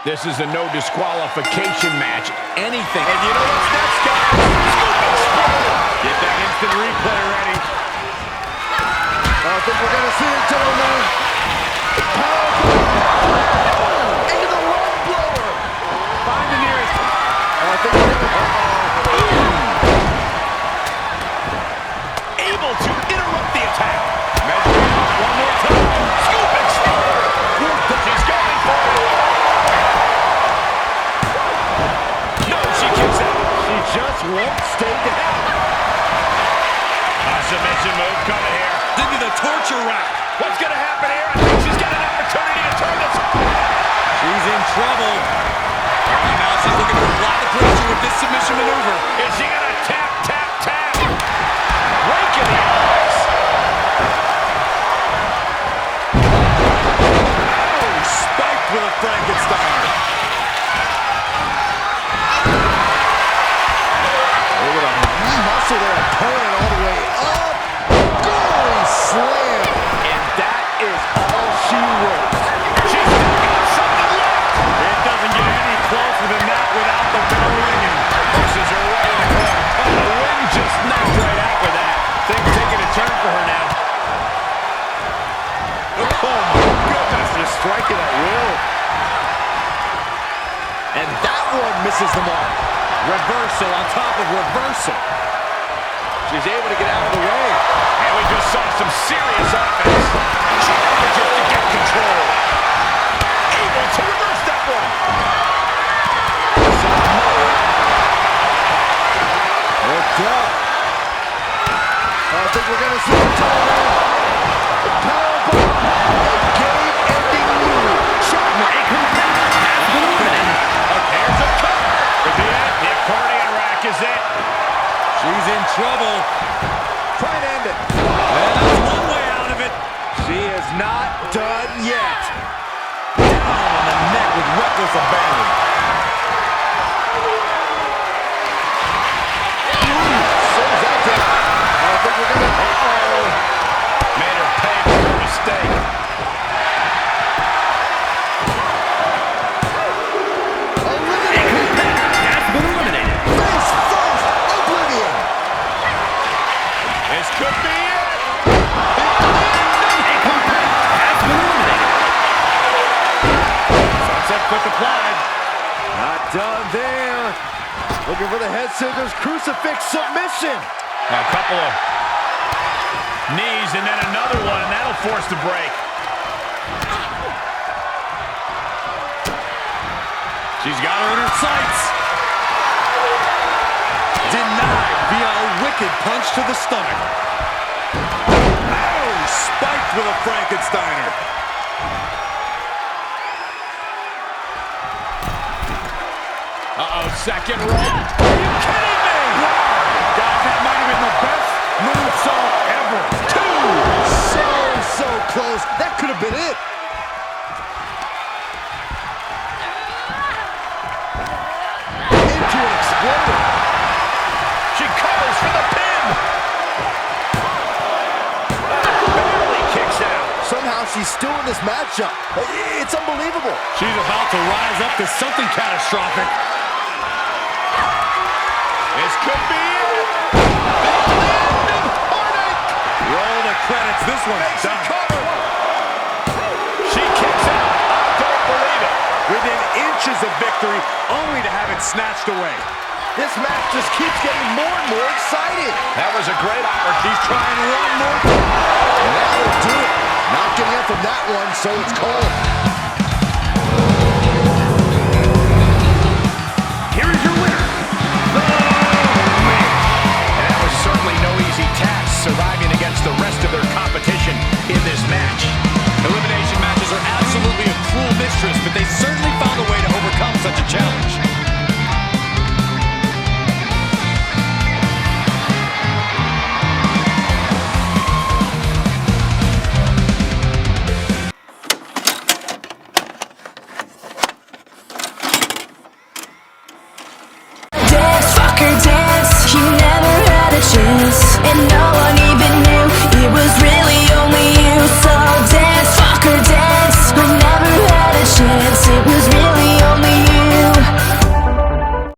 This is a no disqualification match. Anything. And you know what's next, guys? Get that instant replay ready. I think we're going to see it, gentlemen. Powerful. Into the lung blower. Find the nearest. I think we're going to... Able to interrupt the attack. Measuring up one more time. Scoop exploder. She's going for it. No, she kicks out. She just won't stay down. A submission move coming here. Into the torture rack. What's going to happen here? I think she's got an opportunity to turn this. She's in trouble. Now she's looking to apply the pressure with this submission maneuver. Is she going to tap, tap, tap? Rake in the eyes. Oh, spiked with a Frankenstein. Look at him muscle their opponent all the way up. Gory slam. And that is all she wrote. She's still got something left. It doesn't get any closer than that without the bell ringing. Pushes her right in the corner. Oh, the wind just snapped right out with that. Things taking a turn for her now. Oh, my goodness. Just striking at will. And that one misses the mark. Reversal on top of reversal. She's able to get out of the way. And we just saw some serious offense. Trying just to get control. Able to reverse that one. Hooked up. I think we're going to see the title. Powerbomb. A game-ending move. Megumin has been eliminated. Here's a cover. Could be it. The accordion rack is it. She's in trouble. Try and end it. And that's one way out of it. She is not done yet. Down on the neck with reckless abandon. So is that down. I think we're going to... Made her pay for her mistake. Has been eliminated. Face first, Oblivion. This could be it. Has been eliminated. Sunset quick applied. Not done there. Looking for the head scissors crucifix submission. A couple of knees and then another one, and that'll force the break. She's got her in her sights. Denied via a wicked punch to the stomach. Oh, spiked with a Frankensteiner. Uh-oh, second roll. Are you kidding me? Wow. Guys, that might have been the best moonsault ever. So close. That could have been it. Into an exploder. She covers for the pin. Barely kicks out. Somehow she's still in this matchup. It's unbelievable. She's about to rise up to something catastrophic. This could be it. Roll the credits. This one's done. She kicks out. I don't believe it. Within inches of victory, only to have it snatched away. This match just keeps getting more and more exciting. That was a great offer. She's trying one more time. And that will do it. Not getting up from that one, so it's cold.